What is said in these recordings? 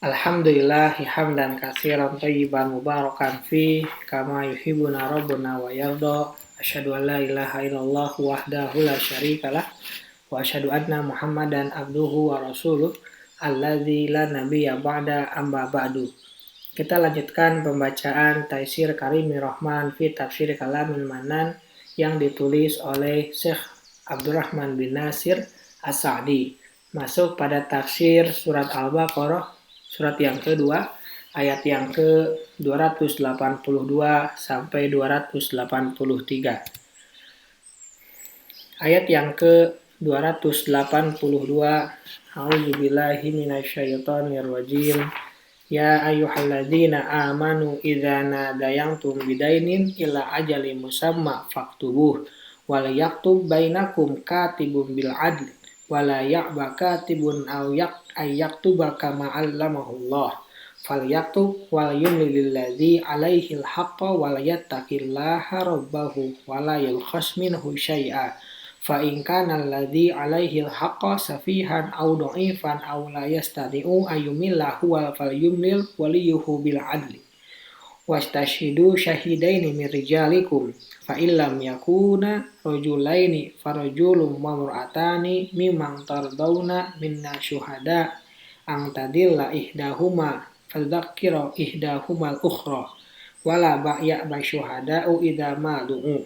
Alhamdulillah hamdan katsiran thayyiban mubarakan fi kama yuhibbuna rabbuna wa yarda. Asyhadu an la ilaha illallah wahdahu la syarikalah wa asyhadu anna Muhammadan abduhu wa rasuluh alladzi la nabiyya ba'da amma ba'du. Kita lanjutkan pembacaan Taisir Karimir Rahman fi Tafsir Kalamil Manan yang ditulis oleh Syekh Abdurrahman bin Nasir As-Sa'di. Masuk pada tafsir surat Al-Baqarah, surat yang kedua, ayat yang ke-282 sampai 283. Ayat yang ke-282, A'udzubillahi minasyaitonirrajim. Ya ayyuhalladzina amanu idza nadayantum bidainin ila ajalin musamma faktubuh wal yaktub bainakum katibun bil adl wala ya'ba katibun ayyaktuba kama 'allamahullah falyaktub wal yumlil ladzi 'alaihil haqqa wal yattaqillaha rabbahu wala yalkhas minhu syai'a fa in kana alladzi 'alaihil haqqa safihan aw dha'ifan aw la yastati'u ayyumillahu wal falyumlil waliyuhu bil 'adli wastashhidu syahidaini min rijalikum fa illam yakuna rajulaini farajulun wa mar'atani mimman tardawna minna syuhada ang tadilla ihdahuma fadzakkira ihdahumal ukhra wala ba'ya syuhada'u idza ma du'u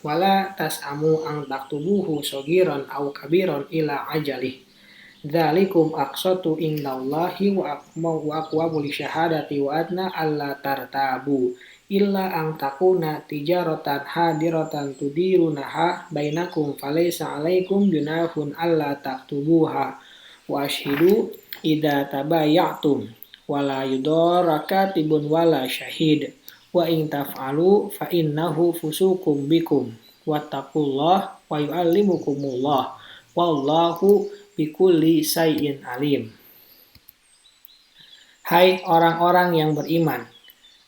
wala tas'amu ang taktubuhu shagiran aw kabiran ila ajalih dzalikum aqsatu indallahi wa aqwamu lisyahadati wa adna alla tartabu illa ang takuna tijaratan hadiratan tudirunaha bainakum falaysa alaikum junahun alla taktubuha wa ashidu idza tabayatum wala yudara katibun wala syahid wa in taf'alu fa innahu fusukum bikum wattaqullah wa yu'allimukumullah wallahu bikulli syai'in alim. Hai orang-orang yang beriman,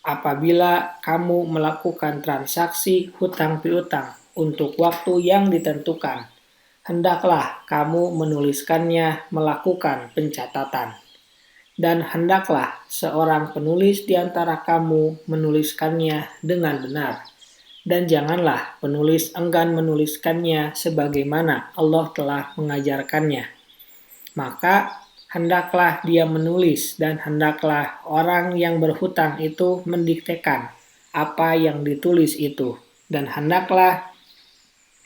apabila kamu melakukan transaksi hutang piutang untuk waktu yang ditentukan, hendaklah kamu menuliskannya melakukan pencatatan. Dan hendaklah seorang penulis di antara kamu menuliskannya dengan benar. Dan janganlah penulis enggan menuliskannya sebagaimana Allah telah mengajarkannya. Maka hendaklah dia menulis dan hendaklah orang yang berhutang itu mendiktekan apa yang ditulis itu. Dan hendaklah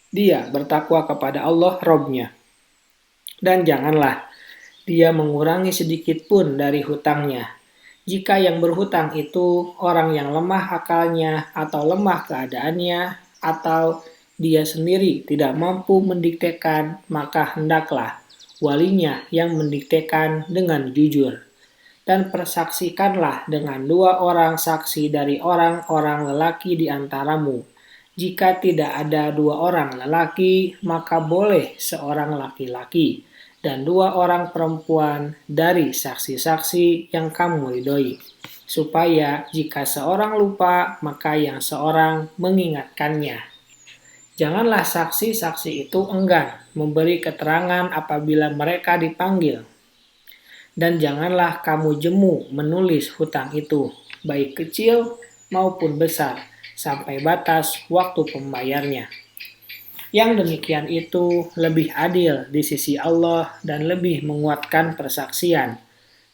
dia bertakwa kepada Allah Rabb-Nya. Dan janganlah dia mengurangi sedikit pun dari hutangnya. Jika yang berhutang itu orang yang lemah akalnya atau lemah keadaannya atau dia sendiri tidak mampu mendiktekan, maka hendaklah walinya yang mendiktekan dengan jujur. Dan persaksikanlah dengan 2 orang saksi dari orang-orang lelaki di antaramu. Jika tidak ada 2 orang lelaki, maka boleh seorang laki-laki dan 2 orang perempuan dari saksi-saksi yang kamu ridhoi, supaya jika seorang lupa, maka yang seorang mengingatkannya. Janganlah saksi-saksi itu enggan memberi keterangan apabila mereka dipanggil. Dan janganlah kamu jemu menulis hutang itu, baik kecil maupun besar, sampai batas waktu pembayarnya. Yang demikian itu lebih adil di sisi Allah dan lebih menguatkan persaksian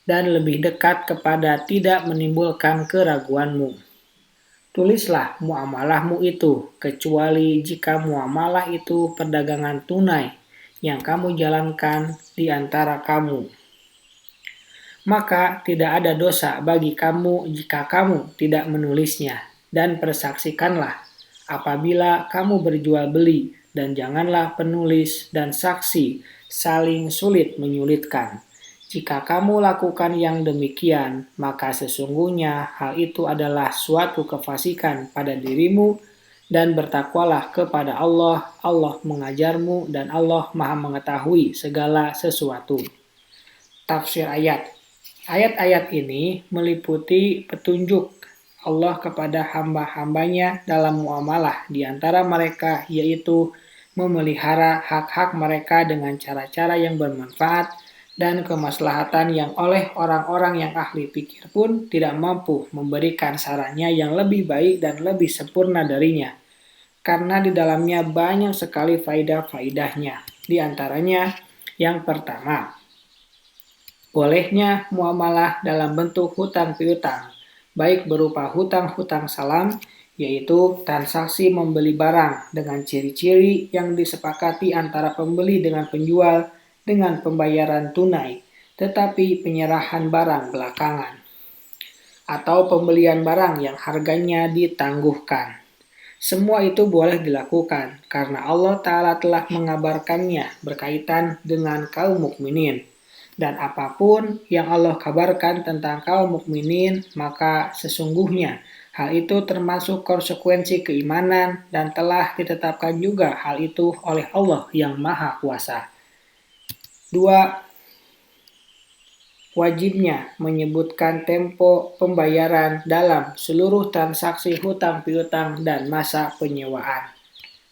dan lebih dekat kepada tidak menimbulkan keraguanmu. Tulislah muamalahmu itu kecuali jika muamalah itu perdagangan tunai yang kamu jalankan di antara kamu. Maka tidak ada dosa bagi kamu jika kamu tidak menulisnya dan persaksikanlah apabila kamu berjual beli. Dan janganlah penulis dan saksi saling sulit menyulitkan. Jika kamu lakukan yang demikian, maka sesungguhnya hal itu adalah suatu kefasikan pada dirimu dan bertakwalah kepada Allah. Allah mengajarmu dan Allah Maha mengetahui segala sesuatu. Tafsir ayat. Ayat-ayat ini meliputi petunjuk Allah kepada hamba-hambanya dalam muamalah di antara mereka, yaitu memelihara hak-hak mereka dengan cara-cara yang bermanfaat dan kemaslahatan yang oleh orang-orang yang ahli pikir pun tidak mampu memberikan sarannya yang lebih baik dan lebih sempurna darinya. Karena di dalamnya banyak sekali faidah-faidahnya. Di antaranya, yang pertama, bolehnya muamalah dalam bentuk hutang piutang, baik berupa hutang-hutang salam, yaitu transaksi membeli barang dengan ciri-ciri yang disepakati antara pembeli dengan penjual dengan pembayaran tunai, tetapi penyerahan barang belakangan, atau pembelian barang yang harganya ditangguhkan. Semua itu boleh dilakukan karena Allah Ta'ala telah mengabarkannya berkaitan dengan kaum mukminin. Dan apapun yang Allah kabarkan tentang kaum mukminin, maka sesungguhnya hal itu termasuk konsekuensi keimanan dan telah ditetapkan juga hal itu oleh Allah yang Maha Kuasa. 2. Wajibnya menyebutkan tempo pembayaran dalam seluruh transaksi hutang piutang dan masa penyewaan.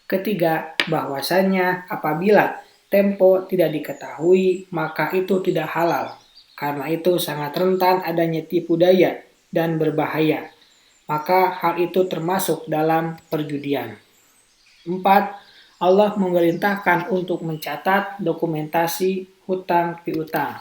Ketiga, bahwasanya apabila tempo tidak diketahui, maka itu tidak halal. Karena itu sangat rentan adanya tipu daya dan berbahaya. Maka hal itu termasuk dalam perjudian. 4. Allah memerintahkan untuk mencatat dokumentasi hutang piutang.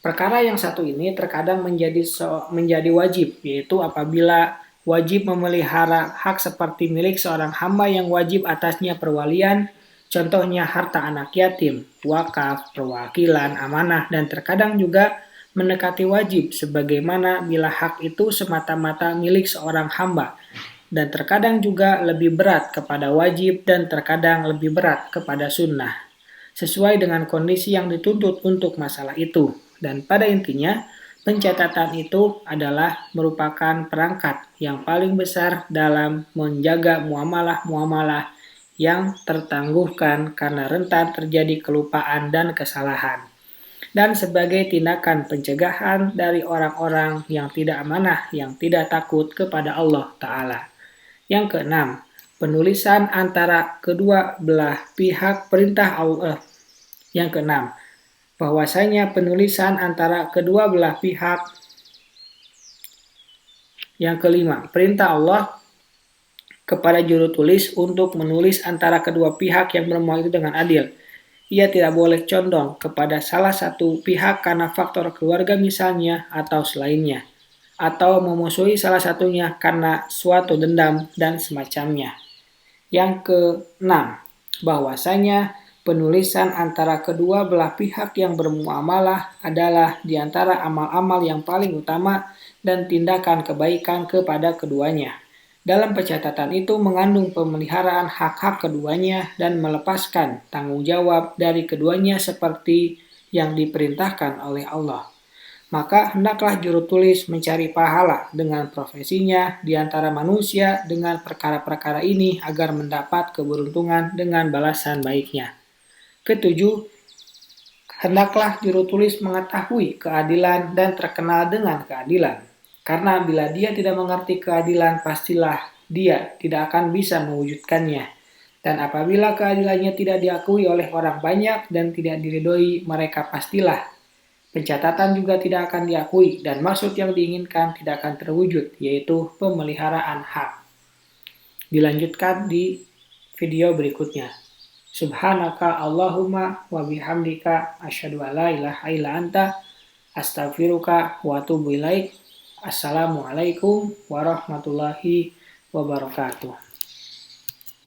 Perkara yang satu ini terkadang menjadi wajib, yaitu apabila wajib memelihara hak seperti milik seorang hamba yang wajib atasnya perwalian, contohnya harta anak yatim, wakaf, perwakilan, amanah, dan terkadang juga mendekati wajib sebagaimana bila hak itu semata-mata milik seorang hamba, dan terkadang juga lebih berat kepada wajib dan terkadang lebih berat kepada sunnah, sesuai dengan kondisi yang dituntut untuk masalah itu. Dan pada intinya, pencatatan itu adalah merupakan perangkat yang paling besar dalam menjaga muamalah-muamalah yang tertangguhkan karena rentan terjadi kelupaan dan kesalahan. Dan sebagai tindakan pencegahan dari orang-orang yang tidak amanah, yang tidak takut kepada Allah Ta'ala. Yang keenam, penulisan antara kedua belah pihak perintah Allah. Yang keenam, bahwasanya penulisan antara kedua belah pihak. Yang kelima, perintah Allah kepada juru tulis untuk menulis antara kedua pihak yang bermuara itu dengan adil. Ia tidak boleh condong kepada salah satu pihak karena faktor keluarga misalnya atau selainnya, atau memusuhi salah satunya karena suatu dendam dan semacamnya. Yang keenam, bahwasanya penulisan antara kedua belah pihak yang bermuamalah adalah di antara amal-amal yang paling utama dan tindakan kebaikan kepada keduanya. Dalam pencatatan itu mengandung pemeliharaan hak-hak keduanya dan melepaskan tanggung jawab dari keduanya seperti yang diperintahkan oleh Allah. Maka hendaklah juru tulis mencari pahala dengan profesinya di antara manusia dengan perkara-perkara ini agar mendapat keberuntungan dengan balasan baiknya. Ketujuh, hendaklah juru tulis mengetahui keadilan dan terkenal dengan keadilan. Karena bila dia tidak mengerti keadilan, pastilah dia tidak akan bisa mewujudkannya. Dan apabila keadilannya tidak diakui oleh orang banyak dan tidak diridhoi, mereka pastilah pencatatan juga tidak akan diakui dan maksud yang diinginkan tidak akan terwujud, yaitu pemeliharaan hak. Dilanjutkan di video berikutnya. Subhanaka Allahumma wa bihamdika asyhadu an la ilaha illa anta astaghfiruka wa atubu ilaik. Assalamualaikum warahmatullahi wabarakatuh.